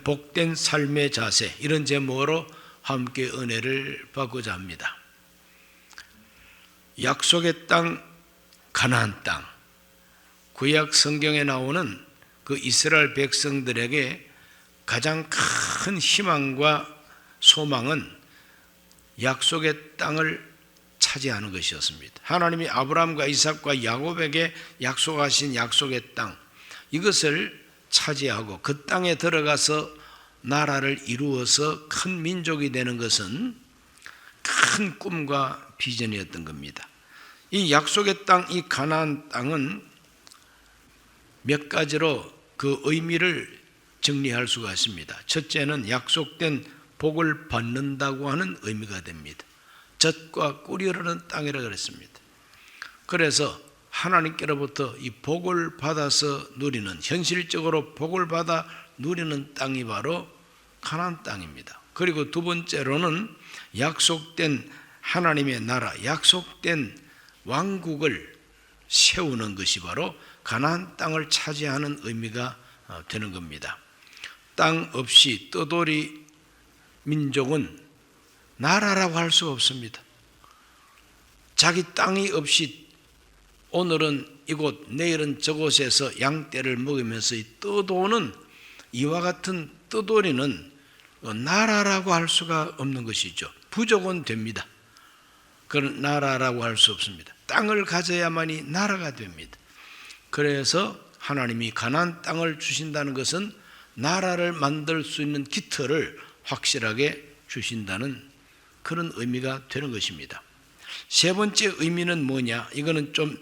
복된 삶의 자세, 이런 제목으로 함께 은혜를 받고자 합니다. 약속의 땅, 가나안 땅. 구약 성경에 나오는 그 이스라엘 백성들에게 가장 큰 희망과 소망은 약속의 땅을 차지하는 것이었습니다. 하나님이 아브라함과 이삭과 야곱에게 약속하신 약속의 땅, 이것을 차지하고 그 땅에 들어가서 나라를 이루어서 큰 민족이 되는 것은 큰 꿈과 비전이었던 겁니다. 이 약속의 땅, 이 가나안 땅은 몇 가지로 그 의미를 정리할 수가 있습니다. 첫째는 약속된 복을 받는다고 하는 의미가 됩니다. 젖과 꿀이 흐르는 땅이라 그랬습니다. 그래서 하나님께로부터 이 복을 받아서 누리는, 현실적으로 복을 받아 누리는 땅이 바로 가나안 땅입니다. 그리고 두 번째로는 약속된 하나님의 나라, 약속된 왕국을 세우는 것이 바로 가나안 땅을 차지하는 의미가 되는 겁니다. 땅 없이 떠돌이 민족은 나라라고 할 수 없습니다. 자기 땅이 없이 오늘은 이곳, 내일은 저곳에서 양떼를 먹으면서 떠도는 이와 같은 떠돌이는 나라라고 할 수가 없는 것이죠. 부족은 됩니다. 그런 나라라고 할 수 없습니다. 땅을 가져야만이 나라가 됩니다. 그래서 하나님이 가나안 땅을 주신다는 것은 나라를 만들 수 있는 기틀을 확실하게 주신다는 그런 의미가 되는 것입니다. 세 번째 의미는 뭐냐? 이거는 좀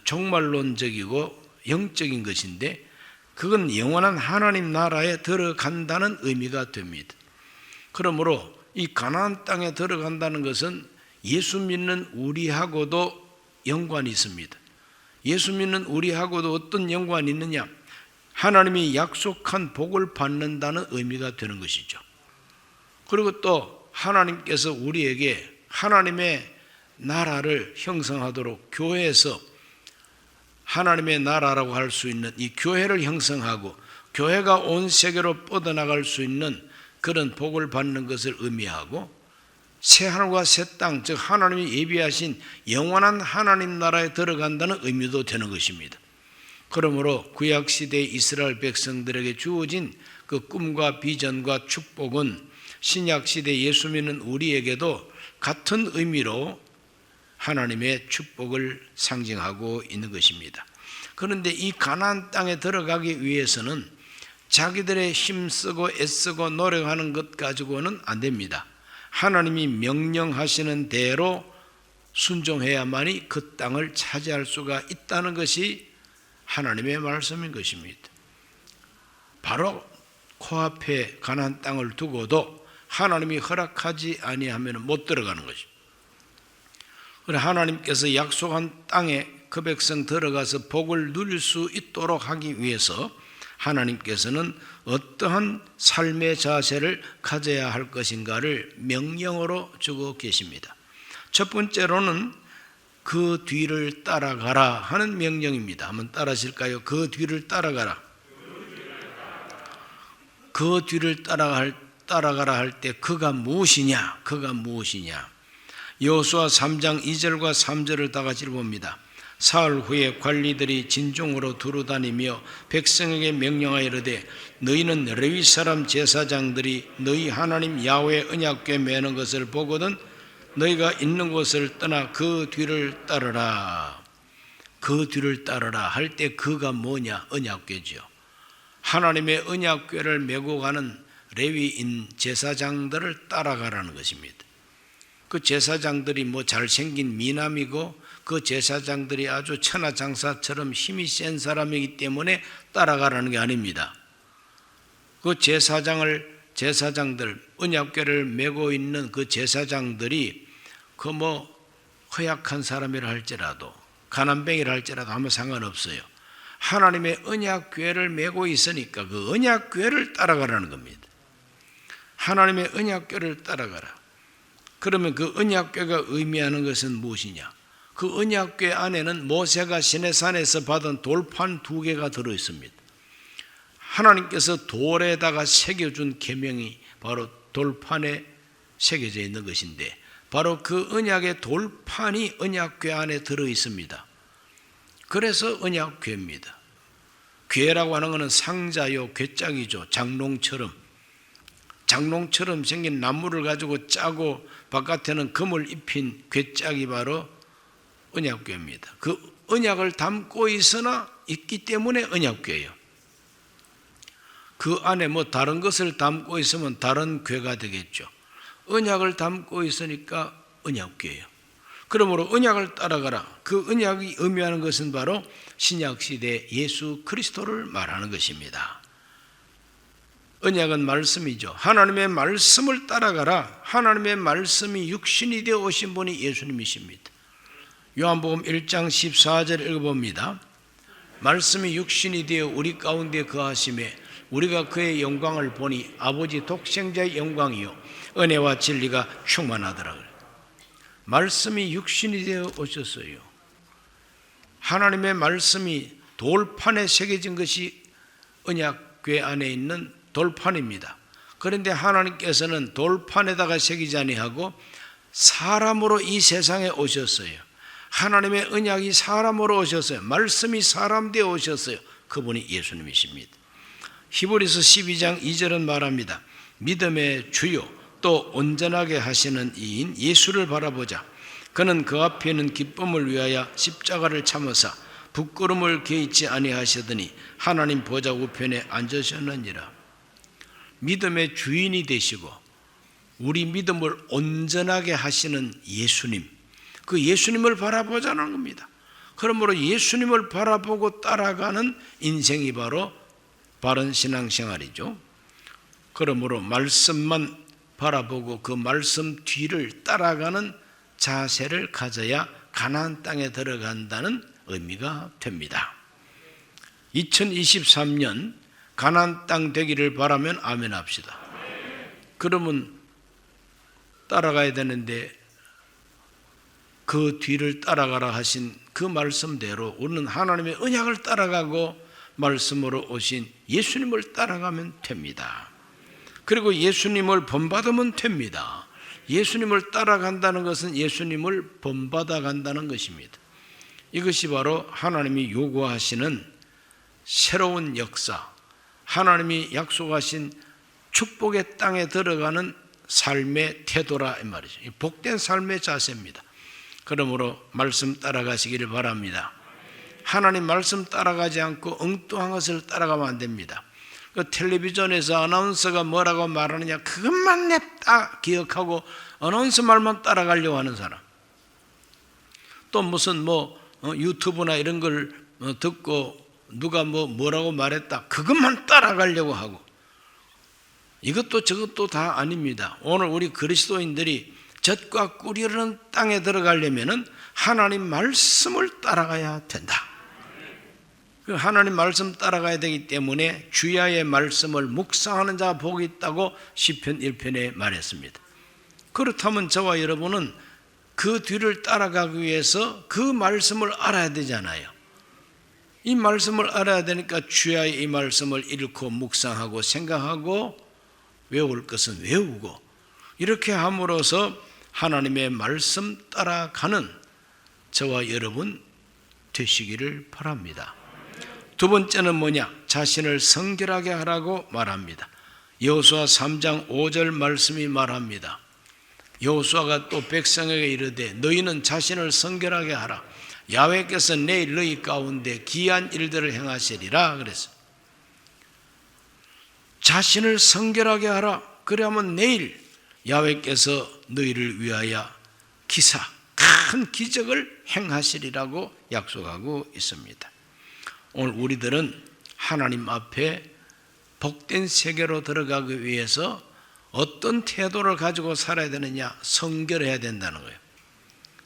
종말론적이고 영적인 것인데, 그건 영원한 하나님 나라에 들어간다는 의미가 됩니다. 그러므로 이 가나안 땅에 들어간다는 것은 예수 믿는 우리하고도 연관이 있습니다. 예수 믿는 우리하고도 어떤 연관이 있느냐? 하나님이 약속한 복을 받는다는 의미가 되는 것이죠. 그리고 또 하나님께서 우리에게 하나님의 나라를 형성하도록 교회에서 하나님의 나라라고 할 수 있는 이 교회를 형성하고 교회가 온 세계로 뻗어나갈 수 있는 그런 복을 받는 것을 의미하고, 새 하늘과 새 땅, 즉 하나님이 예비하신 영원한 하나님 나라에 들어간다는 의미도 되는 것입니다. 그러므로 구약시대 이스라엘 백성들에게 주어진 그 꿈과 비전과 축복은 신약시대 예수 믿는 우리에게도 같은 의미로 하나님의 축복을 상징하고 있는 것입니다. 그런데 이 가나안 땅에 들어가기 위해서는 자기들의 힘쓰고 애쓰고 노력하는 것 가지고는 안 됩니다. 하나님이 명령하시는 대로 순종해야만이 그 땅을 차지할 수가 있다는 것이 하나님의 말씀인 것입니다. 바로 코앞에 가나안 땅을 두고도 하나님이 허락하지 아니하면 못 들어가는 것입니다. 그래, 하나님께서 약속한 땅에 그 백성 들어가서 복을 누릴 수 있도록 하기 위해서 하나님께서는 어떠한 삶의 자세를 가져야 할 것인가를 명령으로 주고 계십니다. 첫 번째로는 그 뒤를 따라가라 하는 명령입니다. 한번 따라하실까요? 그 뒤를 따라가라. 그 뒤를 따라가라 할 때 그가 무엇이냐? 그가 무엇이냐? 여호수아 3장 2절과 3절을 다 같이 봅니다. 사흘 후에 관리들이 진중으로 두루다니며 백성에게 명령하여 이르되, 너희는 레위 사람 제사장들이 너희 하나님 야훼의 언약궤 매는 것을 보거든 너희가 있는 곳을 떠나 그 뒤를 따르라. 그 뒤를 따르라 할 때 그가 뭐냐? 언약궤죠. 하나님의 언약궤를 메고 가는 레위인 제사장들을 따라가라는 것입니다. 그 제사장들이 뭐 잘생긴 미남이고 그 제사장들이 아주 천하장사처럼 힘이 센 사람이기 때문에 따라가라는 게 아닙니다. 그 제사장들 언약궤를 메고 있는 그 제사장들이 그 뭐 허약한 사람이라 할지라도 가난뱅이라 할지라도 아무 상관없어요. 하나님의 언약궤를 메고 있으니까 그 언약궤를 따라가라는 겁니다. 하나님의 언약궤를 따라가라. 그러면 그 언약궤가 의미하는 것은 무엇이냐? 그 언약궤 안에는 모세가 시내산에서 받은 돌판 2개가 들어있습니다. 하나님께서 돌에다가 새겨준 계명이 바로 돌판에 새겨져 있는 것인데, 바로 그 언약의 돌판이 언약궤 안에 들어 있습니다. 그래서 언약궤입니다. 궤라고 하는 것은 상자요, 궤짝이죠. 장롱처럼 생긴 나무를 가지고 짜고 바깥에는 금을 입힌 궤짝이 바로 언약궤입니다. 그 언약을 담고 있기 때문에 언약궤예요. 그 안에 뭐 다른 것을 담고 있으면 다른 궤가 되겠죠. 언약을 담고 있으니까 언약궤예요. 그러므로 언약을 따라가라. 그 언약이 의미하는 것은 바로 신약시대 예수 그리스도를 말하는 것입니다. 언약은 말씀이죠. 하나님의 말씀을 따라가라. 하나님의 말씀이 육신이 되어 오신 분이 예수님이십니다. 요한복음 1장 14절 읽어봅니다. 말씀이 육신이 되어 우리 가운데 거하심에 우리가 그의 영광을 보니 아버지 독생자의 영광이요 은혜와 진리가 충만하더라. 말씀이 육신이 되어 오셨어요. 하나님의 말씀이 돌판에 새겨진 것이 언약궤 안에 있는 돌판입니다. 그런데 하나님께서는 돌판에다가 새기지 아니하고 사람으로 이 세상에 오셨어요. 하나님의 언약이 사람으로 오셨어요. 말씀이 사람 되어 오셨어요. 그분이 예수님이십니다. 히브리서 12장 2절은 말합니다. 믿음의 주요 또 온전하게 하시는 이인 예수를 바라보자. 그는 그 앞에 있는 기쁨을 위하여 십자가를 참으사 부끄러움을 개의치 아니하시더니 하나님 보좌 우편에 앉으셨느니라. 믿음의 주인이 되시고 우리 믿음을 온전하게 하시는 예수님, 그 예수님을 바라보자는 겁니다. 그러므로 예수님을 바라보고 따라가는 인생이 바로 바른 신앙생활이죠. 그러므로 말씀만 바라보고 그 말씀 뒤를 따라가는 자세를 가져야 가나안 땅에 들어간다는 의미가 됩니다. 2023년 가나안 땅 되기를 바라면 아멘 합시다. 그러면 따라가야 되는데 그 뒤를 따라가라 하신 그 말씀대로 우리는 하나님의 언약을 따라가고 말씀으로 오신 예수님을 따라가면 됩니다. 그리고 예수님을 본받으면 됩니다. 예수님을 따라간다는 것은 예수님을 본받아 간다는 것입니다. 이것이 바로 하나님이 요구하시는 새로운 역사, 하나님이 약속하신 축복의 땅에 들어가는 삶의 태도라 이 말이죠. 복된 삶의 자세입니다. 그러므로 말씀 따라가시기를 바랍니다. 하나님 말씀 따라가지 않고 엉뚱한 것을 따라가면 안 됩니다. 그 텔레비전에서 아나운서가 뭐라고 말하느냐 그것만 냅다 기억하고 아나운서 말만 따라가려고 하는 사람, 또 무슨 유튜브나 이런 걸 듣고 누가 뭐라고 말했다 그것만 따라가려고 하고, 이것도 저것도 다 아닙니다. 오늘 우리 그리스도인들이 젖과 꿀이 흐르는 땅에 들어가려면 하나님 말씀을 따라가야 된다. 그 하나님 말씀 따라가야 되기 때문에 주야의 말씀을 묵상하는 자가 복이 있다고 시편 1편에 말했습니다. 그렇다면 저와 여러분은 그 뒤를 따라가기 위해서 그 말씀을 알아야 되잖아요. 이 말씀을 알아야 되니까 주야의 이 말씀을 읽고 묵상하고 생각하고 외울 것은 외우고, 이렇게 함으로써 하나님의 말씀 따라가는 저와 여러분 되시기를 바랍니다. 두 번째는 뭐냐? 자신을 성결하게 하라고 말합니다. 여호수아 3장 5절 말씀이 말합니다. 여호수아가 또 백성에게 이르되 너희는 자신을 성결하게 하라. 야훼께서 내일 너희 가운데 기이한 일들을 행하시리라 그랬어요. 자신을 성결하게 하라. 그러면 내일 야훼께서 너희를 위하여 큰 기적을 행하시리라고 약속하고 있습니다. 오늘 우리들은 하나님 앞에 복된 세계로 들어가기 위해서 어떤 태도를 가지고 살아야 되느냐? 성결해야 된다는 거예요.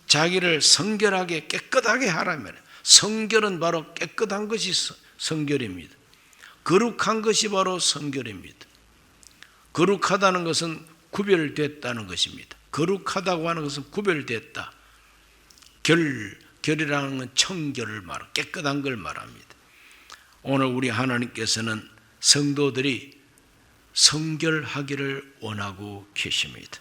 자기를 성결하게 깨끗하게 하라면, 성결은 바로 깨끗한 것이 성결입니다. 거룩한 것이 바로 성결입니다. 거룩하다는 것은 구별됐다는 것입니다. 거룩하다고 하는 것은 구별됐다. 결이라는 건 청결을 말합니다. 깨끗한 걸 말합니다. 오늘 우리 하나님께서는 성도들이 성결하기를 원하고 계십니다.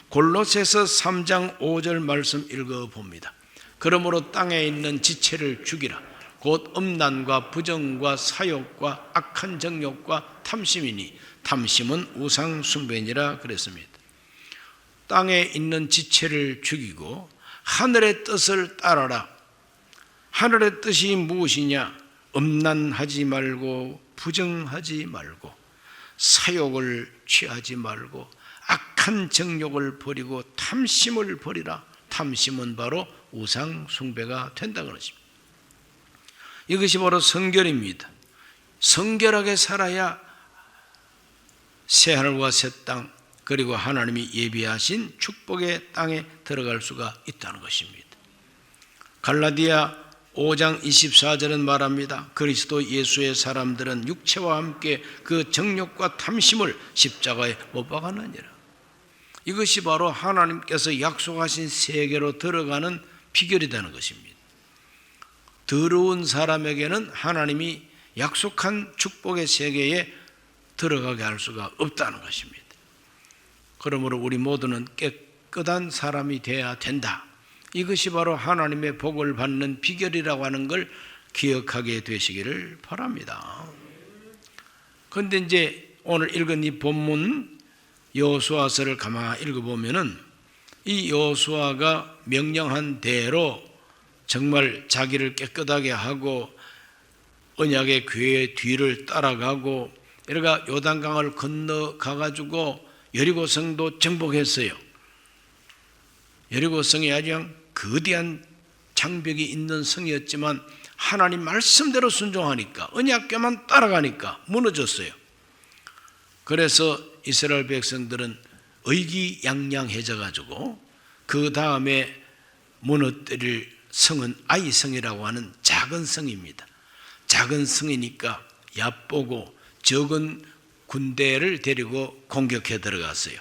골로새서 3장 5절 말씀 읽어봅니다. 그러므로 땅에 있는 지체를 죽이라. 곧 음란과 부정과 사욕과 악한 정욕과 탐심이니 탐심은 우상 숭배니라 그랬습니다. 땅에 있는 지체를 죽이고 하늘의 뜻을 따라라. 하늘의 뜻이 무엇이냐? 음란하지 말고 부정하지 말고 사욕을 취하지 말고 악한 정욕을 버리고 탐심을 버리라. 탐심은 바로 우상 숭배가 된다는 것입니다. 이것이 바로 성결입니다. 성결하게 살아야 새하늘과 새 땅, 그리고 하나님이 예비하신 축복의 땅에 들어갈 수가 있다는 것입니다. 갈라디아 5장 24절은 말합니다. 그리스도 예수의 사람들은 육체와 함께 그 정욕과 탐심을 십자가에 못 박았느니라. 이것이 바로 하나님께서 약속하신 세계로 들어가는 비결이라는 것입니다. 더러운 사람에게는 하나님이 약속한 축복의 세계에 들어가게 할 수가 없다는 것입니다. 그러므로 우리 모두는 깨끗한 사람이 되어야 된다. 이것이 바로 하나님의 복을 받는 비결이라고 하는 걸 기억하게 되시기를 바랍니다. 그런데 이제 오늘 읽은 이 본문 여호수아서를 가만히 읽어보면은 이 여호수아가 명령한 대로 정말 자기를 깨끗하게 하고 언약의 궤의 뒤를 따라가고 이러가 요단강을 건너가가지고 여리고성도 정복했어요. 여리고성이 아주 거대한 장벽이 있는 성이었지만 하나님 말씀대로 순종하니까 언약궤만 따라가니까 무너졌어요. 그래서 이스라엘 백성들은 의기양양해져 가지고 그 다음에 무너뜨릴 성은 아이성이라고 하는 작은 성입니다. 작은 성이니까 얕보고 적은 군대를 데리고 공격해 들어갔어요.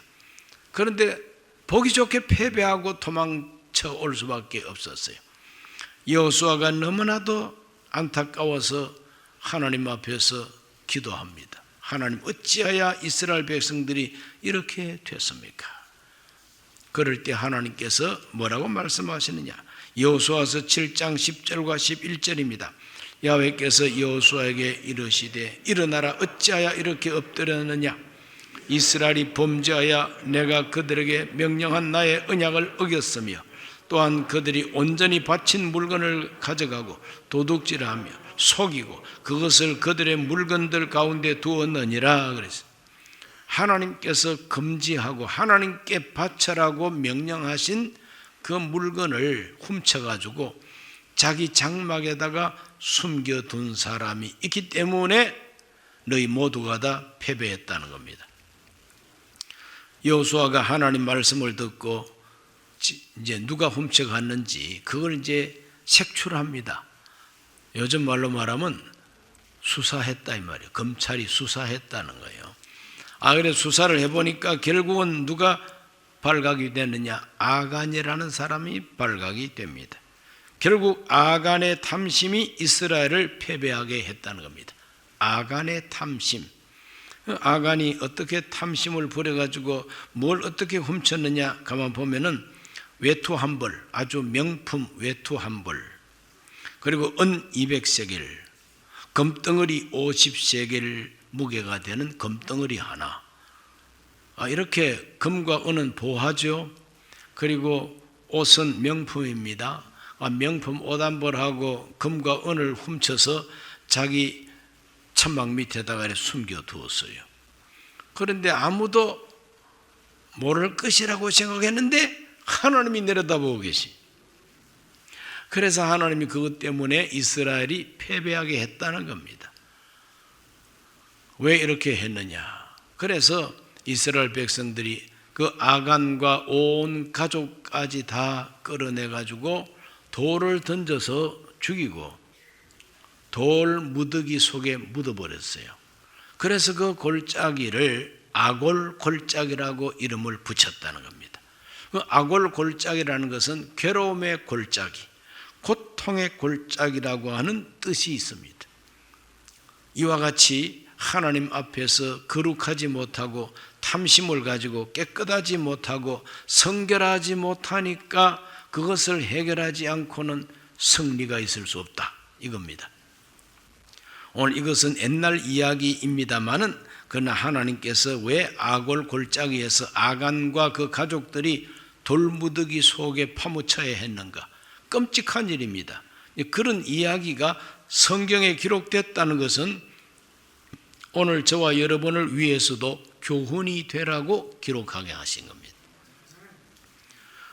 그런데 보기 좋게 패배하고 도망쳐 올 수밖에 없었어요. 여호수아가 너무나도 안타까워서 하나님 앞에서 기도합니다. 하나님, 어찌하여 이스라엘 백성들이 이렇게 됐습니까? 그럴 때 하나님께서 뭐라고 말씀하시느냐? 여호수아서 7장 10절과 11절입니다. 야훼께서 여호수아에게 이르시되 일어나라, 어찌하여 이렇게 엎드렸느냐? 이스라엘이 범죄하여 내가 그들에게 명령한 나의 언약을 어겼으며 또한 그들이 온전히 바친 물건을 가져가고 도둑질하며 속이고 그것을 그들의 물건들 가운데 두었느니라 그랬어요. 하나님께서 금지하고 하나님께 바쳐라고 명령하신 그 물건을 훔쳐가지고 자기 장막에다가 숨겨둔 사람이 있기 때문에 너희 모두가 다 패배했다는 겁니다. 여호수아가 하나님 말씀을 듣고 이제 누가 훔쳐갔는지 그걸 이제 색출합니다. 요즘 말로 말하면 수사했다 이 말이에요. 검찰이 수사했다는 거예요. 그래서 수사를 해보니까 결국은 누가 발각이 되느냐? 아간이라는 사람이 발각이 됩니다. 결국 아간의 탐심이 이스라엘을 패배하게 했다는 겁니다. 아간의 탐심. 아간이 어떻게 탐심을 부려가지고 뭘 어떻게 훔쳤느냐? 가만 보면은 외투 한 벌, 아주 명품 외투 한 벌, 그리고 은 200세겔, 금덩어리 50세겔 무게가 되는 금덩어리 하나. 이렇게 금과 은은 보하죠. 그리고 옷은 명품입니다. 명품 옷 한 벌하고 금과 은을 훔쳐서 자기 천막 밑에다가 숨겨두었어요. 그런데 아무도 모를 것이라고 생각했는데 하나님이 내려다보고 계시. 그래서 하나님이 그것 때문에 이스라엘이 패배하게 했다는 겁니다. 왜 이렇게 했느냐? 그래서 이스라엘 백성들이 그 아간과 온 가족까지 다 끌어내가지고 돌을 던져서 죽이고 돌 무더기 속에 묻어버렸어요. 그래서 그 골짜기를 아골 골짜기라고 이름을 붙였다는 겁니다. 그 아골 골짜기라는 것은 괴로움의 골짜기, 고통의 골짜기라고 하는 뜻이 있습니다. 이와 같이 하나님 앞에서 거룩하지 못하고 탐심을 가지고 깨끗하지 못하고 성결하지 못하니까 그것을 해결하지 않고는 승리가 있을 수 없다, 이겁니다. 오늘 이것은 옛날 이야기입니다마는 그러나 하나님께서 왜 아골 골짜기에서 아간과 그 가족들이 돌무더기 속에 파묻혀야 했는가? 끔찍한 일입니다. 그런 이야기가 성경에 기록됐다는 것은 오늘 저와 여러분을 위해서도 교훈이 되라고 기록하게 하신 겁니다.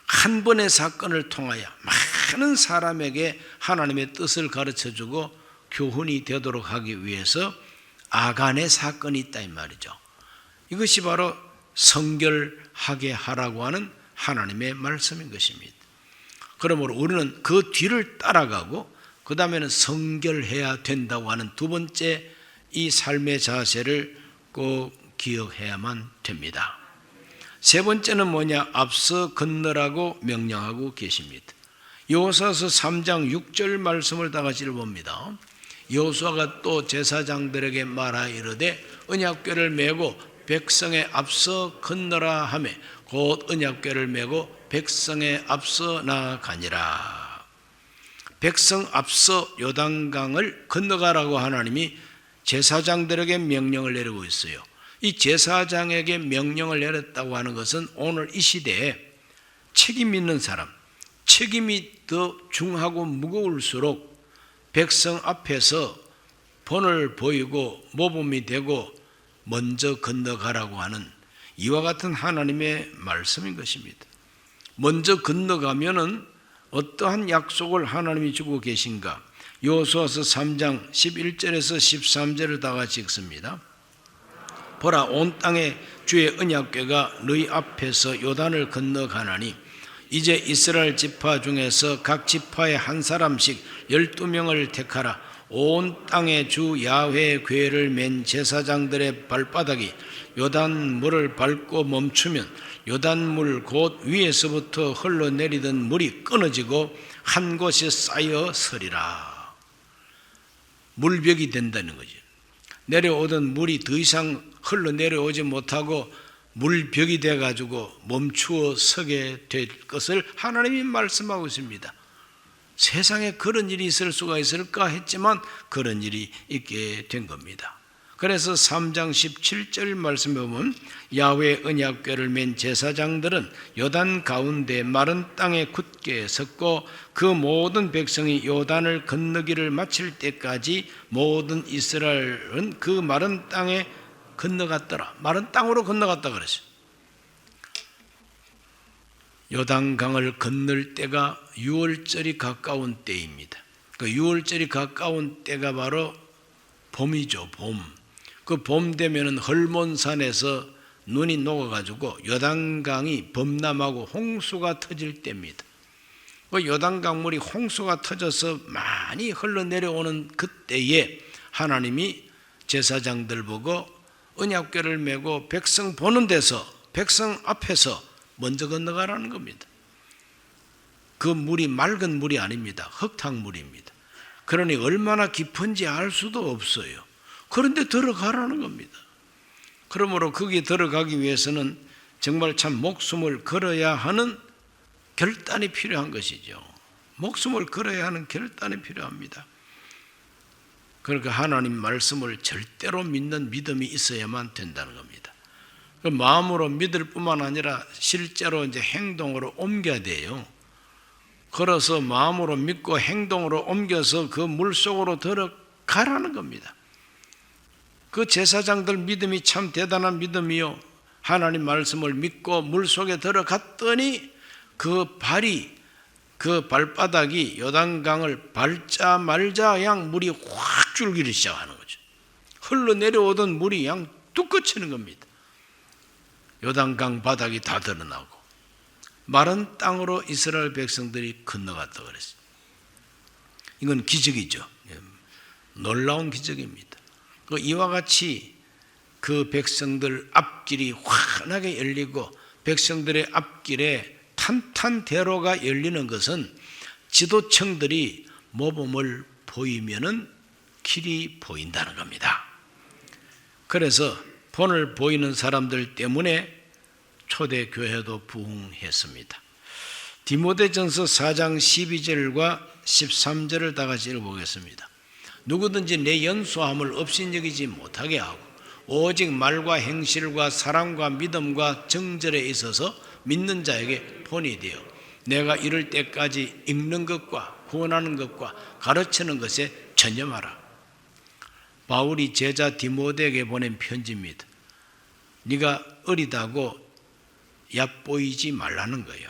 한 번의 사건을 통하여 많은 사람에게 하나님의 뜻을 가르쳐주고 교훈이 되도록 하기 위해서 아간의 사건이 있다 이 말이죠. 이것이 바로 성결하게 하라고 하는 하나님의 말씀인 것입니다. 그러므로 우리는 그 뒤를 따라가고 그 다음에는 성결해야 된다고 하는 두 번째 이 삶의 자세를 꼭 기억해야만 됩니다. 세 번째는 뭐냐? 앞서 건너라고 명령하고 계십니다. 여호수아서 3장 6절 말씀을 다 같이 봅니다. 여호수아가 또 제사장들에게 말하여 이르되 언약궤를 메고 백성의 앞서 건너라 하며 곧 언약궤를 메고 백성의 앞서 나아가니라. 백성 앞서 요단강을 건너가라고 하나님이 제사장들에게 명령을 내리고 있어요. 이 제사장에게 명령을 내렸다고 하는 것은 오늘 이 시대에 책임 있는 사람, 책임이 더 중하고 무거울수록 백성 앞에서 본을 보이고 모범이 되고 먼저 건너가라고 하는 이와 같은 하나님의 말씀인 것입니다. 먼저 건너가면은 어떠한 약속을 하나님이 주고 계신가? 여호수아서 3장 11절에서 13절을 다 같이 읽습니다. 보라, 온 땅에 주의 언약궤가 너희 앞에서 요단을 건너가나니 이제 이스라엘 지파 중에서 각 지파에 한 사람씩 12명을 택하라. 온 땅에 주 야훼의 궤를 맨 제사장들의 발바닥이 요단물을 밟고 멈추면 요단물 곧 위에서부터 흘러내리던 물이 끊어지고 한 곳에 쌓여 서리라. 물벽이 된다는 거죠. 내려오던 물이 더 이상 흘러내려오지 못하고 물벽이 돼가지고 멈추어 서게 될 것을 하나님이 말씀하고 있습니다. 세상에 그런 일이 있을 수가 있을까 했지만 그런 일이 있게 된 겁니다. 그래서 3장 17절 말씀에 보면 야훼 언약궤를 맨 제사장들은 요단 가운데 마른 땅에 굳게 섰고 그 모든 백성이 요단을 건너기를 마칠 때까지 모든 이스라엘은 그 마른 땅에 건너갔더라. 마른 땅으로 건너갔다 그랬어요. 요단강을 건널 때가 6월절이 가까운 때입니다. 그 6월절이 가까운 때가 바로 봄이죠. 봄. 그 봄 되면은 헐몬산에서 눈이 녹아가지고 요단강이 범람하고 홍수가 터질 때입니다. 그 요단강물이 홍수가 터져서 많이 흘러내려오는 그때에 하나님이 제사장들 보고 언약궤를 메고 백성 보는 데서 백성 앞에서 먼저 건너가라는 겁니다. 그 물이 맑은 물이 아닙니다. 흙탕물입니다. 그러니 얼마나 깊은지 알 수도 없어요. 그런데 들어가라는 겁니다. 그러므로 거기에 들어가기 위해서는 정말 참 목숨을 걸어야 하는 결단이 필요한 것이죠. 목숨을 걸어야 하는 결단이 필요합니다. 그러니까 하나님 말씀을 절대로 믿는 믿음이 있어야만 된다는 겁니다. 마음으로 믿을 뿐만 아니라 실제로 이제 행동으로 옮겨야 돼요. 걸어서 마음으로 믿고 행동으로 옮겨서 그 물속으로 들어가라는 겁니다. 그 제사장들 믿음이 참 대단한 믿음이요. 하나님 말씀을 믿고 물속에 들어갔더니 그 발이 그 발바닥이 요단강을 밟자 말자 양 물이 확 줄기를 시작하는 거죠. 흘러내려오던 물이 양 뚝 꺼치는 겁니다. 요단강 바닥이 다 드러나고 마른 땅으로 이스라엘 백성들이 건너갔다 그랬어요. 이건 기적이죠. 놀라운 기적입니다. 이와 같이 그 백성들 앞길이 환하게 열리고 백성들의 앞길에 탄탄대로가 열리는 것은 지도청들이 모범을 보이면은 길이 보인다는 겁니다. 그래서 본을 보이는 사람들 때문에 초대교회도 부흥했습니다. 디모데전서 4장 12절과 13절을 다 같이 읽어보겠습니다. 누구든지 내 연소함을 업신여기지 못하게 하고 오직 말과 행실과 사랑과 믿음과 정절에 있어서 믿는 자에게 본이 되어 내가 이를 때까지 읽는 것과 구원하는 것과 가르치는 것에 전념하라. 바울이 제자 디모데에게 보낸 편지입니다. 네가 어리다고 얕보이지 말라는 거예요.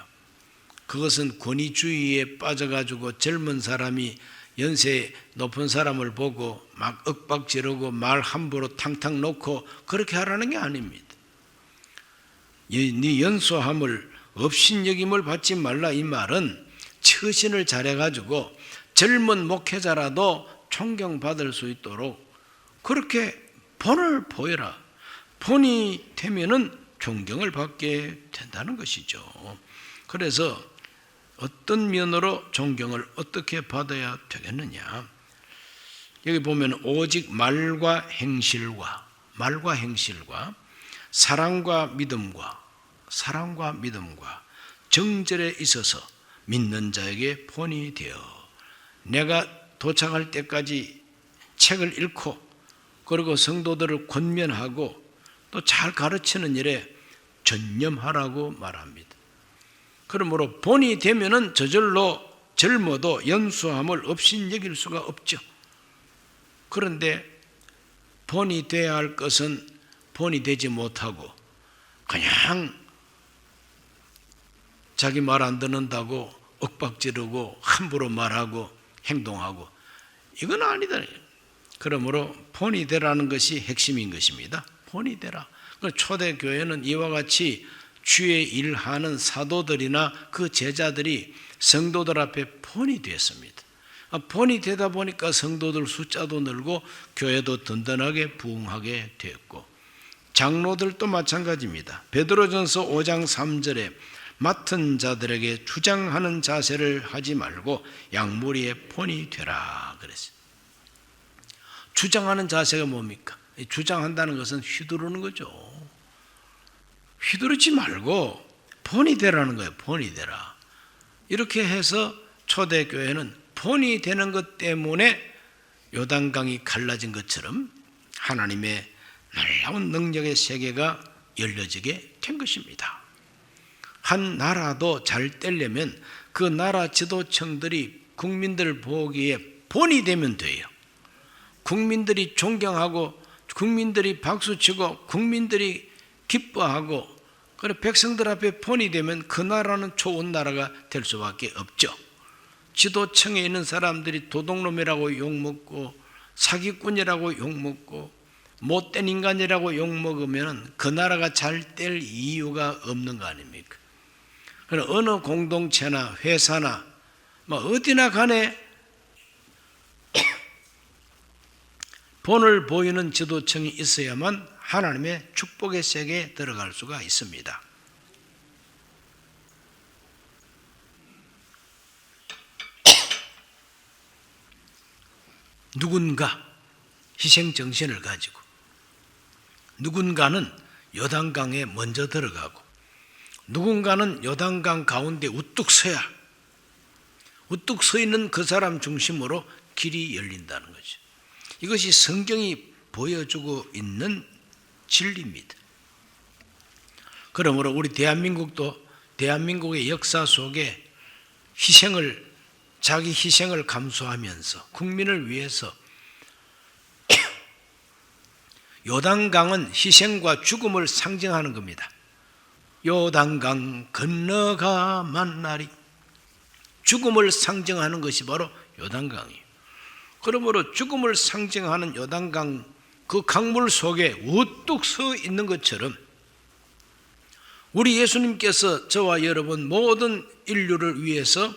그것은 권위주의에 빠져가지고 젊은 사람이 연세 높은 사람을 보고 막 윽박지르고 말 함부로 탕탕 놓고 그렇게 하라는 게 아닙니다. 네 연소함을 업신여김을 받지 말라, 이 말은 처신을 잘해가지고 젊은 목회자라도 존경받을 수 있도록 그렇게 본을 보여라. 본이 되면은 존경을 받게 된다는 것이죠. 그래서 어떤 면으로 존경을 어떻게 받아야 되겠느냐? 여기 보면 오직 말과 행실과 사랑과 믿음과 정절에 있어서 믿는 자에게 본이 되어 내가 도착할 때까지 책을 읽고 그리고 성도들을 권면하고 또 잘 가르치는 일에 전념하라고 말합니다. 그러므로 본이 되면은 저절로 젊어도 연수함을 업신여길 수가 없죠. 그런데 본이 돼야 할 것은 본이 되지 못하고 그냥 자기 말 안 듣는다고 윽박지르고 함부로 말하고 행동하고 이건 아니다. 그러므로 본이 되라는 것이 핵심인 것입니다. 본이 되라. 초대교회는 이와 같이 주의 일하는 사도들이나 그 제자들이 성도들 앞에 본이 되었습니다. 본이 되다 보니까 성도들 숫자도 늘고 교회도 든든하게 부흥하게 되었고 장로들도 마찬가지입니다. 베드로전서 5장 3절에 맡은 자들에게 주장하는 자세를 하지 말고 양무리에 본이 되라 그랬어요. 주장하는 자세가 뭡니까? 주장한다는 것은 휘두르는 거죠. 휘두르지 말고 본이 되라는 거예요. 본이 되라. 이렇게 해서 초대교회는 본이 되는 것 때문에 요단강이 갈라진 것처럼 하나님의 놀라운 능력의 세계가 열려지게 된 것입니다. 한 나라도 잘 되려면 그 나라 지도층들이 국민들 보기에 본이 되면 돼요. 국민들이 존경하고 국민들이 박수치고 국민들이 기뻐하고 그래 백성들 앞에 본이 되면 그 나라는 좋은 나라가 될 수밖에 없죠. 지도층에 있는 사람들이 도둑놈이라고 욕먹고 사기꾼이라고 욕먹고 못된 인간이라고 욕먹으면 그 나라가 잘 될 이유가 없는 거 아닙니까? 어느 공동체나 회사나 어디나 간에 본을 보이는 지도층이 있어야만 하나님의 축복의 세계에 들어갈 수가 있습니다. 누군가 희생정신을 가지고 누군가는 요단강에 먼저 들어가고 누군가는 요단강 가운데 우뚝 서야 우뚝 서 있는 그 사람 중심으로 길이 열린다는 거죠. 이것이 성경이 보여주고 있는 진리입니다. 그러므로 우리 대한민국도 대한민국의 역사 속에 자기 희생을 감수하면서 국민을 위해서 요단강은 희생과 죽음을 상징하는 겁니다. 요단강 건너가 만나리. 죽음을 상징하는 것이 바로 요단강이에요. 그러므로 죽음을 상징하는 요단강 그 강물 속에 우뚝 서 있는 것처럼 우리 예수님께서 저와 여러분 모든 인류를 위해서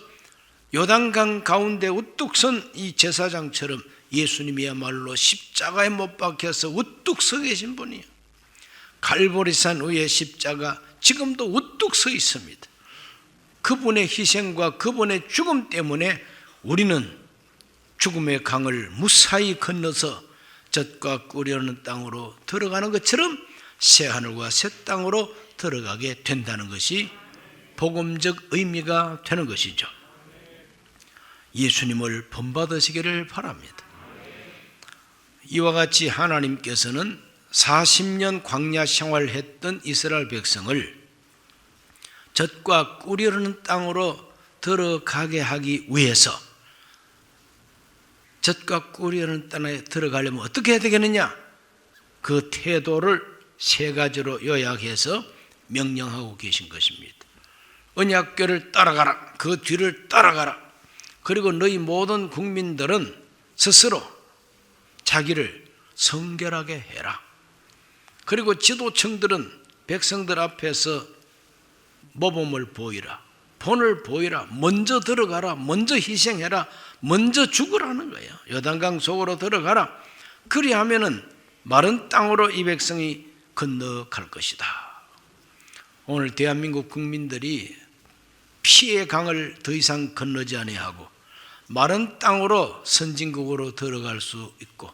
요단강 가운데 우뚝 선 이 제사장처럼 예수님이야말로 십자가에 못 박혀서 우뚝 서 계신 분이에요. 갈보리산 위에 십자가 지금도 우뚝 서 있습니다. 그분의 희생과 그분의 죽음 때문에 우리는 죽음의 강을 무사히 건너서 젖과 꿀이 흐르는 땅으로 들어가는 것처럼 새 하늘과 새 땅으로 들어가게 된다는 것이 복음적 의미가 되는 것이죠. 예수님을 본받으시기를 바랍니다. 이와 같이 하나님께서는 40년 광야 생활했던 이스라엘 백성을 젖과 꿀이 흐르는 땅으로 들어가게 하기 위해서 젖과 꿀이 흐르는 땅에 들어가려면 어떻게 해야 되겠느냐? 그 태도를 세 가지로 요약해서 명령하고 계신 것입니다. 언약궤를 따라가라. 그 뒤를 따라가라. 그리고 너희 모든 국민들은 스스로 자기를 성결하게 해라. 그리고 지도층들은 백성들 앞에서 모범을 보이라. 본을 보이라. 먼저 들어가라. 먼저 희생해라. 먼저 죽으라는 거예요. 요단강 속으로 들어가라. 그리하면은 마른 땅으로 이 백성이 건너갈 것이다. 오늘 대한민국 국민들이 피의 강을 더 이상 건너지 아니하고 마른 땅으로 선진국으로 들어갈 수 있고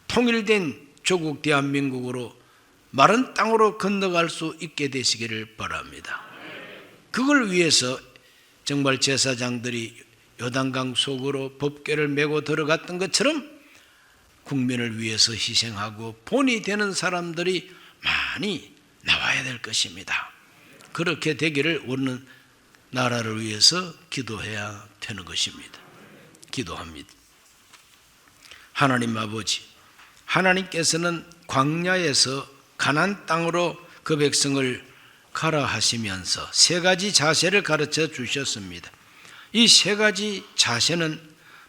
통일된 조국 대한민국으로 마른 땅으로 건너갈 수 있게 되시기를 바랍니다. 그걸 위해서 정말 제사장들이 요단강 속으로 법궤를 메고 들어갔던 것처럼 국민을 위해서 희생하고 본이 되는 사람들이 많이 나와야 될 것입니다. 그렇게 되기를 우리는 나라를 위해서 기도해야 되는 것입니다. 기도합니다. 하나님 아버지, 하나님께서는 광야에서 가나안 땅으로 그 백성을 가라 하시면서 세 가지 자세를 가르쳐 주셨습니다. 이 세 가지 자세는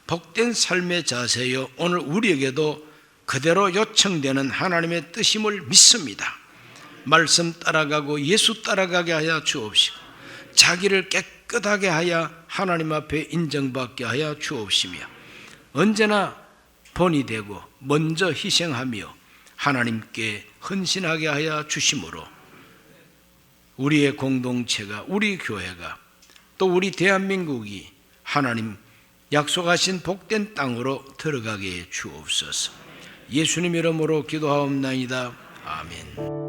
복된 삶의 자세요, 오늘 우리에게도 그대로 요청되는 하나님의 뜻임을 믿습니다. 말씀 따라가고 예수 따라가게 하여 주옵시고 자기를 깨끗하게 하여 하나님 앞에 인정받게 하여 주옵시며 언제나 본이 되고 먼저 희생하며 하나님께 헌신하게 하여 주심으로 우리의 공동체가, 우리 교회가, 또 우리 대한민국이 하나님 약속하신 복된 땅으로 들어가게 해 주옵소서. 예수님 이름으로 기도하옵나이다. 아멘.